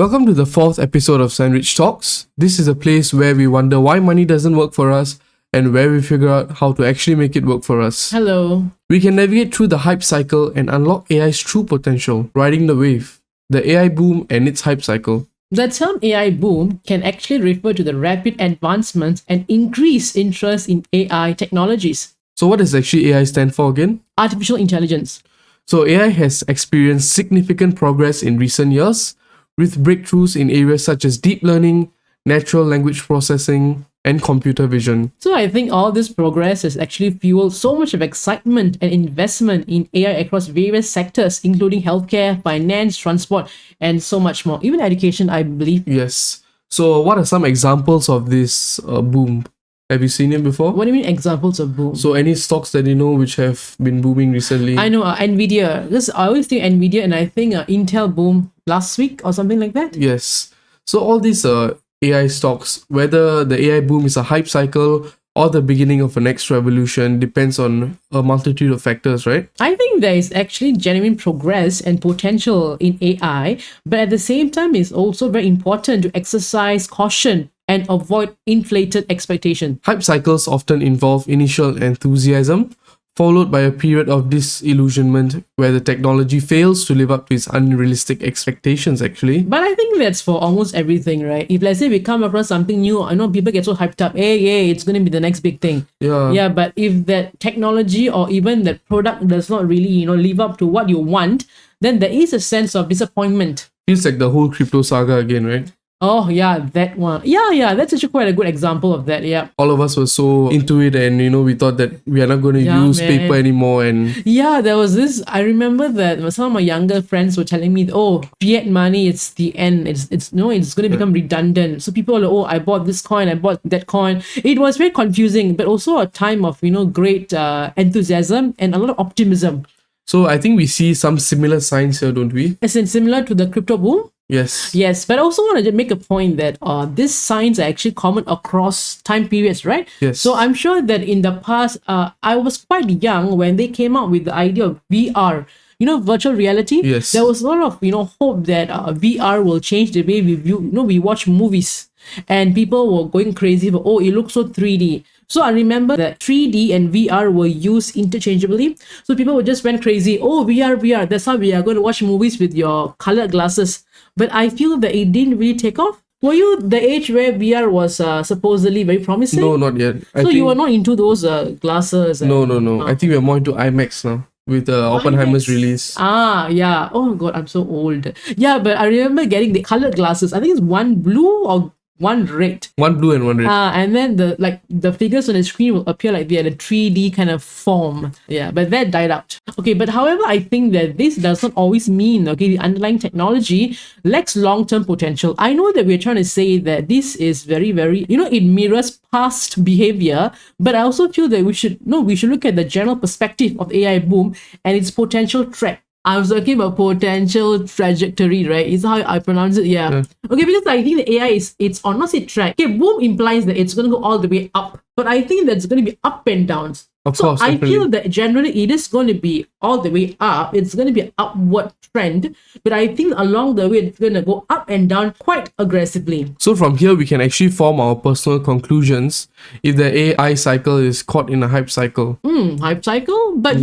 Welcome to the fourth episode of Sandwich Talks. This is a place where we wonder why money doesn't work for us and where we figure out how to actually make it work for us. Hello. We can navigate through the hype cycle and unlock AI's true potential, riding the wave, the AI boom and its hype cycle. The term AI boom can actually refer to the rapid advancements and increased interest in AI technologies. So what does actually AI stand for again? Artificial intelligence. So AI has experienced significant progress in recent years, with breakthroughs in areas such as deep learning, natural language processing, and computer vision. So I think all this progress has actually fueled so much of excitement and investment in AI across various sectors, including healthcare, finance, transport, and so much more. Even education, I believe. Yes. So what are some examples of this boom? Have you seen it before? What do you mean examples of boom? So any stocks that you know which have been booming recently? I know Nvidia. Because I always think Nvidia, and I think Intel boom last week or something like that. Yes. So all these AI stocks, whether the AI boom is a hype cycle or the beginning of a next revolution, depends on a multitude of factors, right? I think there is actually genuine progress and potential in AI, but at the same time, it's also very important to exercise caution and avoid inflated expectation. Hype cycles often involve initial enthusiasm, followed by a period of disillusionment where the technology fails to live up to its unrealistic expectations, actually. But I think that's for almost everything, right? If let's say we come across something new, I know people get so hyped up, hey, it's going to be the next big thing. Yeah. But if that technology or even that product does not really, live up to what you want, then there is a sense of disappointment. Feels like the whole crypto saga again, right? Oh, yeah, that one. Yeah, that's actually quite a good example of that, yeah. All of us were so into it and, we thought that we are not going to use paper anymore and... Yeah, there was this, I remember that some of my younger friends were telling me, oh, fiat money, it's the end. It's going to become redundant. So people are like, oh, I bought this coin, I bought that coin. It was very confusing, but also a time of, great enthusiasm and a lot of optimism. So I think we see some similar signs here, don't we? As in similar to the crypto boom? Yes, but I also want to make a point that these signs are actually common across time periods, right? Yes. So I'm sure that in the past, I was quite young when they came out with the idea of VR. Virtual reality. Yes. There was a lot of hope that VR will change the way we view. We watch movies, and people were going crazy for it looks so 3D. So I remember that 3D and VR were used interchangeably. So people just went crazy. Oh, VR. That's how we are going to watch movies with your colored glasses. But I feel that it didn't really take off. Were you the age where VR was supposedly very promising? No, not yet. You were not into those glasses? No. I think we're more into IMAX now with Oppenheimer's release. Yeah. Oh God, I'm so old. Yeah, but I remember getting the colored glasses. I think it's one blue or one red. One blue and one red. And then the figures on the screen will appear like they had a 3D kind of form. Yeah, but that died out. Okay, but however, I think that this does not always mean, the underlying technology lacks long-term potential. I know that we're trying to say that this is very, very, it mirrors past behavior, but I also feel that we should look at the general perspective of the AI boom and its potential threat. I was talking about potential trajectory, right? Is how I pronounce it, yeah. Okay, because I think the AI it's on not say track. Okay, boom implies that it's going to go all the way up, but I think that's going to be up and downs. Of course, I feel that generally it is going to be all the way up. It's going to be an upward trend, but I think along the way it's going to go up and down quite aggressively. So from here we can actually form our personal conclusions if the AI cycle is caught in a hype cycle. Hype cycle? But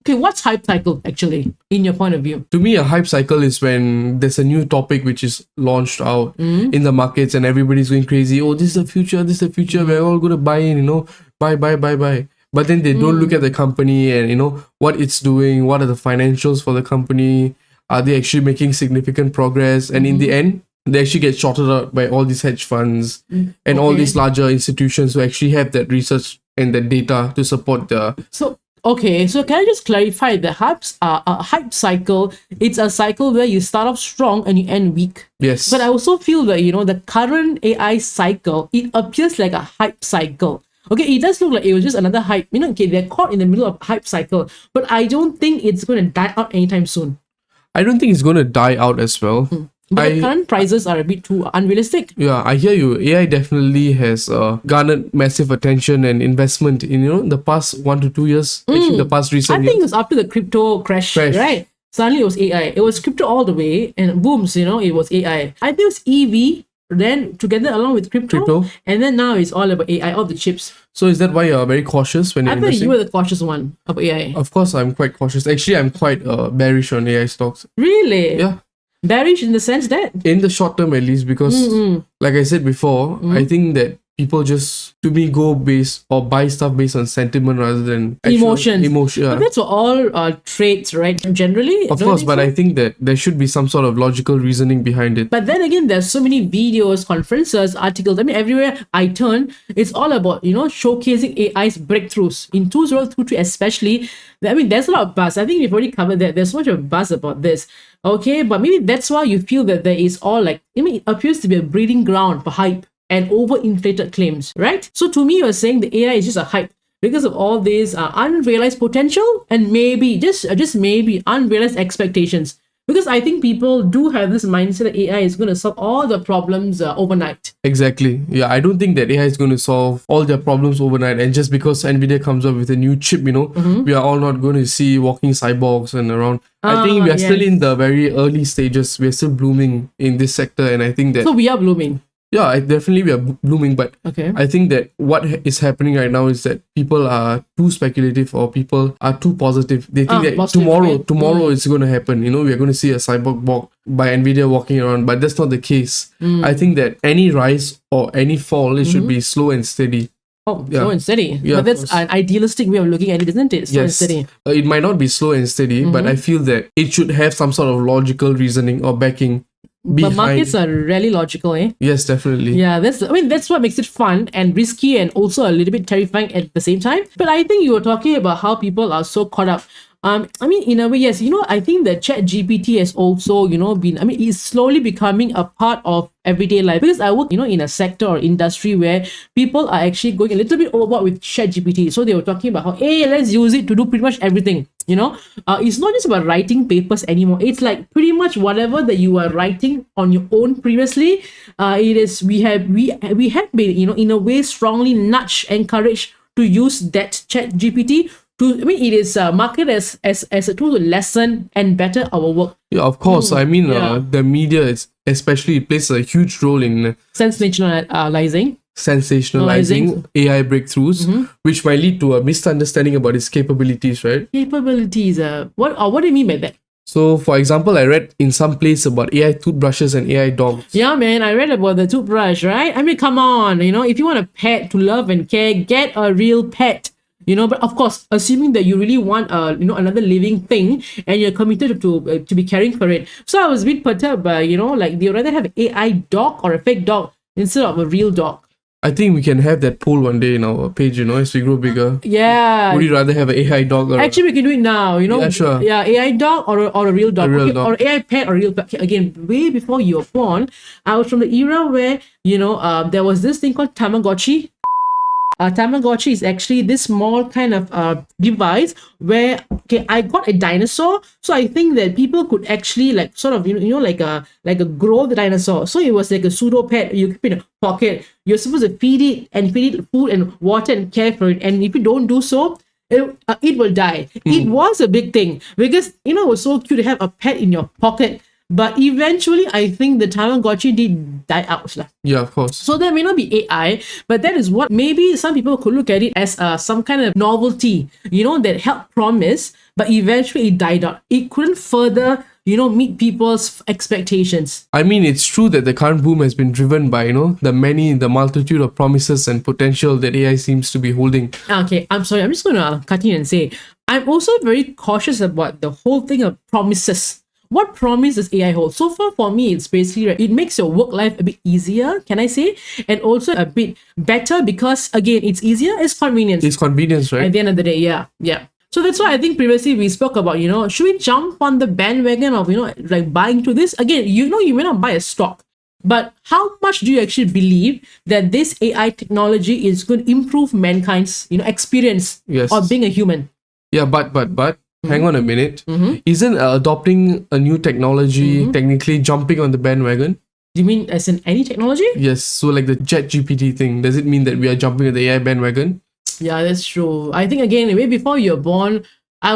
okay, what's hype cycle actually, in your point of view? To me, a hype cycle is when there's a new topic which is launched out in the markets and everybody's going crazy. Oh, this is the future. We're all going to buy in, buy. But then they don't look at the company and, what it's doing. What are the financials for the company? Are they actually making significant progress? And in the end, they actually get shorted out by all these hedge funds and all these larger institutions who actually have that research and that data to support the... Okay, so can I just clarify the hype cycle? It's a cycle where you start off strong and you end weak. Yes. But I also feel that, the current AI cycle, it appears like a hype cycle. Okay, it does look like it was just another hype. Okay, they're caught in the middle of a hype cycle, but I don't think it's going to die out anytime soon. I don't think it's going to die out as well. But the current prices are a bit too unrealistic. Yeah, I hear you. AI definitely has garnered massive attention and investment in the past 1 to 2 years. Actually, the past recent years. I think it was after the crypto crash, right? Suddenly it was AI. It was crypto all the way, and booms, it was AI. I think it was EV, then together along with crypto, and then now it's all about AI, all the chips. So is that why you're very cautious when you're I thought investing? you were the cautious one of AI. Of course, I'm quite cautious. Actually, I'm quite bearish on AI stocks. Really? Yeah. Bearish in the sense that? In the short term, at least, because like I said before, I think that people just, to me, go based or buy stuff based on sentiment rather than Emotions. Emotion. But that's for all trades, right? Generally. Of course, but I think that there should be some sort of logical reasoning behind it. But then again, there's so many videos, conferences, articles. I mean, everywhere I turn, it's all about, showcasing AI's breakthroughs. In 2023 especially, I mean, there's a lot of buzz. I think we've already covered that. There's so much of buzz about this. Okay, but maybe that's why you feel that there is all it appears to be a breeding ground for hype and overinflated claims, right? So to me, you're saying the AI is just a hype because of all these unrealized potential and maybe, just maybe, unrealized expectations. Because I think people do have this mindset that AI is going to solve all the problems overnight. Exactly. Yeah, I don't think that AI is going to solve all their problems overnight. And just because NVIDIA comes up with a new chip, we are all not going to see walking cyborgs and around. I think we are still in the very early stages. We're still blooming in this sector. And I think that... So we are blooming. Yeah, definitely we are blooming, but I think that what is happening right now is that people are too speculative or people are too positive. They think that tomorrow it's going to happen. We are going to see a cyborg by NVIDIA walking around, but that's not the case. I think that any rise or any fall, it should be slow and steady. Oh, slow and steady. Yeah, but that's an idealistic way of looking at it, isn't it? Slow and steady. It might not be slow and steady, but I feel that it should have some sort of logical reasoning or backing. But markets are really logical, eh? Yes, definitely. Yeah, that's what makes it fun and risky and also a little bit terrifying at the same time. But I think you were talking about how people are so caught up. I mean, in a way, yes, I think that ChatGPT has also, is slowly becoming a part of everyday life, because I work, in a sector or industry where people are actually going a little bit overboard with ChatGPT. So they were talking about how, hey, let's use it to do pretty much everything. It's not just about writing papers anymore. It's like pretty much whatever that you are writing on your own previously. We have been, in a way, strongly encouraged to use that ChatGPT. It is marketed as a tool to lessen and better our work. Yeah, of course. The media especially plays a huge role in sensationalizing AI breakthroughs, which might lead to a misunderstanding about its capabilities, right? Capabilities. What do you mean by that? So, for example, I read in some place about AI toothbrushes and AI dogs. Yeah, man, I read about the toothbrush, right? I mean, come on, if you want a pet to love and care, get a real pet. But of course, assuming that you really want another living thing and you're committed to be caring for it. So I was a bit perturbed by, do you rather have an AI dog or a fake dog instead of a real dog? I think we can have that poll one day in our page, as we grow bigger. Yeah. Would you rather have an AI dog or... Actually, we can do it now, Yeah, sure. Yeah, AI dog or a real dog. Or AI pet or real pet. Again, way before you were born, I was from the era where, there was this thing called Tamagotchi. Tamagotchi is actually this small kind of device where I got a dinosaur, so I think that people could actually grow the dinosaur. So it was like a pseudo pet. You keep it in a pocket. You're supposed to feed it food and water and care for it. And if you don't do so, it will die. It was a big thing because it was so cute to have a pet in your pocket. But eventually, I think the Tamagotchi did die out. Yeah, of course. So there may not be AI, but that is what maybe some people could look at it as some kind of novelty, that helped promise, but eventually it died out. It couldn't further, meet people's expectations. I mean, it's true that the current boom has been driven by, the multitude of promises and potential that AI seems to be holding. Okay, I'm sorry. I'm just going to cut in and say, I'm also very cautious about the whole thing of promises. What promise does AI hold? So far for me, it's basically, it makes your work life a bit easier, can I say? And also a bit better because, again, it's easier, it's convenience. It's convenience, right? At the end of the day, yeah. So that's why I think previously we spoke about, should we jump on the bandwagon of, buying into this? Again, you may not buy a stock, but how much do you actually believe that this AI technology is going to improve mankind's, experience of being a human? Yeah, but hang on a minute. Isn't adopting a new technology technically jumping on the bandwagon? You mean as in any technology? Yes. So like the ChatGPT thing, does it mean that we are jumping on the AI bandwagon? Yeah, that's true. I think again, way before you're born, I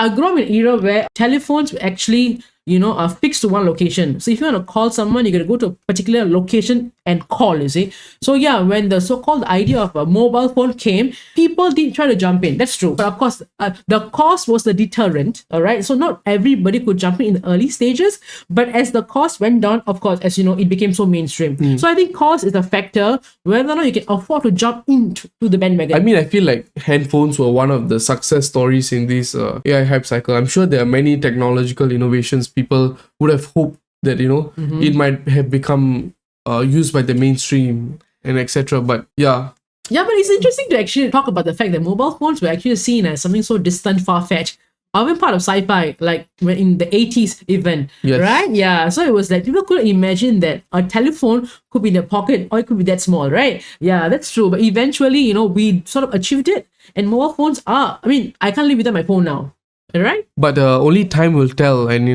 I grew up in an era where telephones were actually, are fixed to one location. So if you want to call someone, you got to go to a particular location and call, you see. So yeah, when the so-called idea of a mobile phone came, people did try to jump in. That's true. But of course, the cost was the deterrent, all right? So not everybody could jump in the early stages, but as the cost went down, of course, as you know, it became so mainstream. So I think cost is a factor, whether or not you can afford to jump into the bandwagon. I mean, I feel like handphones were one of the success stories in this AI hype cycle. I'm sure there are many technological innovations people would have hoped that, it might have become used by the mainstream and etc. But yeah. Yeah, but it's interesting to actually talk about the fact that mobile phones were actually seen as something so distant, far-fetched. Even part of sci-fi, like when in the 80s even, Yes. right? Yeah, so it was like people couldn't imagine that a telephone could be in their pocket or it could be that small, right? Yeah, that's true. But eventually, we sort of achieved it. And mobile phones are, I can't live without my phone now, right? But only time will tell, and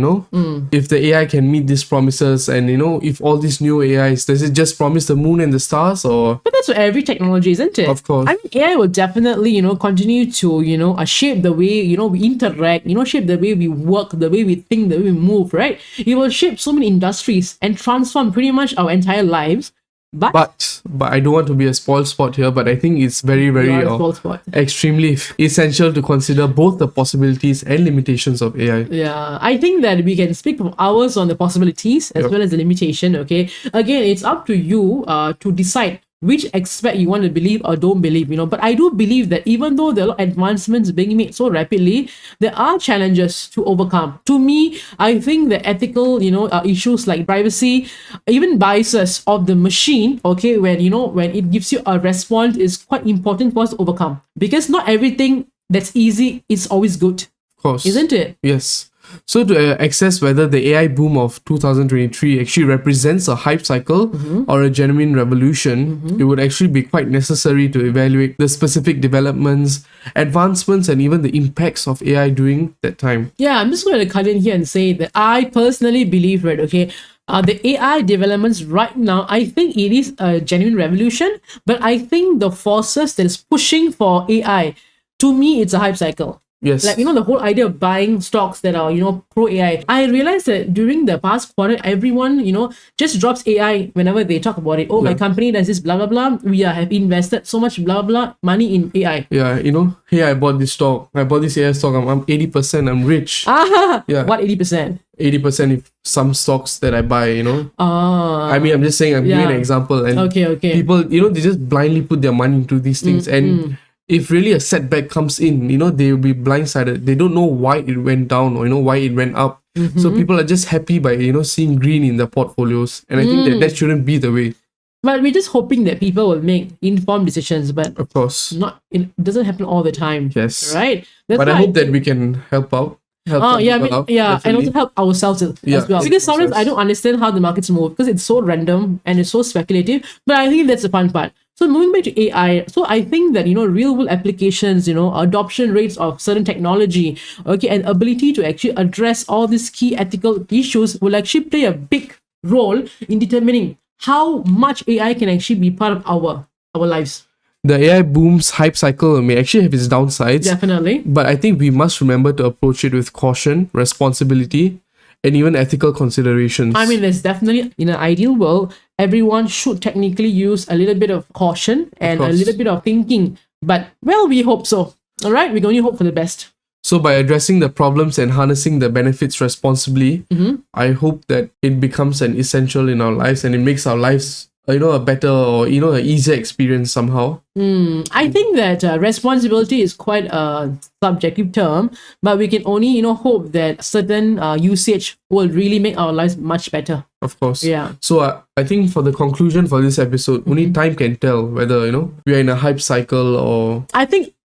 if the AI can meet these promises, and if all these new AIs, does it just promise the moon and the stars, or? But that's for every technology, isn't it? Of course. I mean, AI will definitely, continue to, shape the way, we interact, shape the way we work, the way we think, the way we move, right? It will shape so many industries and transform pretty much our entire lives. But I don't want to be a spoiled sport here, but I think it's very, very you are a spoiled sport. extremely essential to consider both the possibilities and limitations of AI. Yeah, I think that we can speak for hours on the possibilities as well as the limitation, okay? Again, it's up to you to decide which aspect you want to believe or don't believe, But I do believe that even though there are a lot of advancements being made so rapidly, there are challenges to overcome. To me, I think the ethical, issues like privacy, even biases of the machine, okay, when it gives you a response is quite important for us to overcome. Because not everything that's easy is always good. Of course. Isn't it? Yes. So to assess whether the AI boom of 2023 actually represents a hype cycle or a genuine revolution, it would actually be quite necessary to evaluate the specific developments, advancements, and even the impacts of AI during that time. Yeah, I'm just going to cut in here and say that I personally believe, right, okay, the AI developments right now, I think it is a genuine revolution, but I think the forces that is pushing for AI, to me, it's a hype cycle. Yes. Like, the whole idea of buying stocks that are, pro AI. I realized that during the past quarter, everyone, just drops AI whenever they talk about it. Oh, my company does this, blah, blah, blah. We have invested so much, blah, blah, money in AI. Yeah, hey, I bought this stock. I bought this AI stock. I'm 80%. I'm rich. Yeah. What 80%? 80% if some stocks that I buy, I mean, I'm just saying, I'm giving an example. And okay. people, they just blindly put their money into these things. And if really a setback comes in, they will be blindsided. They don't know why it went down or, why it went up. So people are just happy by, seeing green in their portfolios. And I think that shouldn't be the way. But we're just hoping that people will make informed decisions. But of course, it doesn't happen all the time. Yes. Right? But I hope that we can help out. And also help ourselves as well. Because sometimes I don't understand how the markets move because it's so random and it's so speculative. But I think that's the fun part. So moving back to AI, so I think that, real world applications, adoption rates of certain technology, okay, and ability to actually address all these key ethical issues will actually play a big role in determining how much AI can actually be part of our lives. The AI boom's hype cycle may actually have its downsides. Definitely. But I think we must remember to approach it with caution, responsibility, and even ethical considerations. I mean, there's definitely, in an ideal world, everyone should technically use a little bit of caution and a little bit of thinking. But, well, we hope so. All right? We can only hope for the best. So by addressing the problems and harnessing the benefits responsibly, I hope that it becomes an essential in our lives and it makes our lives a better or, an easier experience somehow. I think that responsibility is quite a subjective term, but we can only, hope that certain usage will really make our lives much better. Of course. Yeah. So I think for the conclusion for this episode, only time can tell whether, we are in a hype cycle or...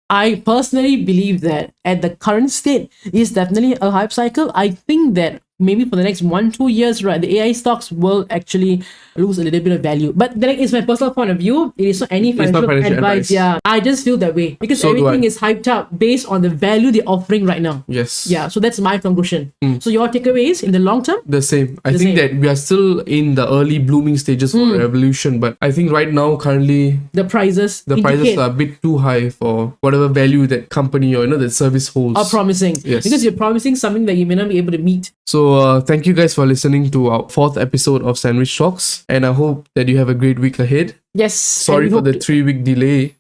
I personally believe that at the current state is definitely a hype cycle. I think that maybe for the next 1-2 years, right, the AI stocks will actually lose a little bit of value. But then it's my personal point of view. It is not any financial advice. Yeah, I just feel that way because So do everything I. is hyped up based on the value they're offering right now. Yes. Yeah, so that's my conclusion. So your takeaways in the long term? The same. I The think same. that we are still in the early blooming stages for revolution, but I think right now, currently, The prices the prices indicate are a bit too high for whatever value that company or that service holds. are promising. Yes. Because you're promising something that you may not be able to meet. So thank you guys for listening to our 4th episode of Sandwich Talks, and I hope that you have a great week ahead. Yes. Sorry and we for hope the to- 3-week delay.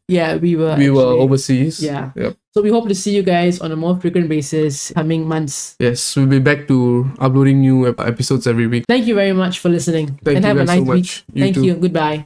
Yeah, we were We were actually- overseas. Yeah. Yep. So we hope to see you guys on a more frequent basis coming months. Yes, we'll be back to uploading new episodes every week. Thank you very much for listening. Thank and you have a guys so nice week. much. You Thank too. you. Goodbye.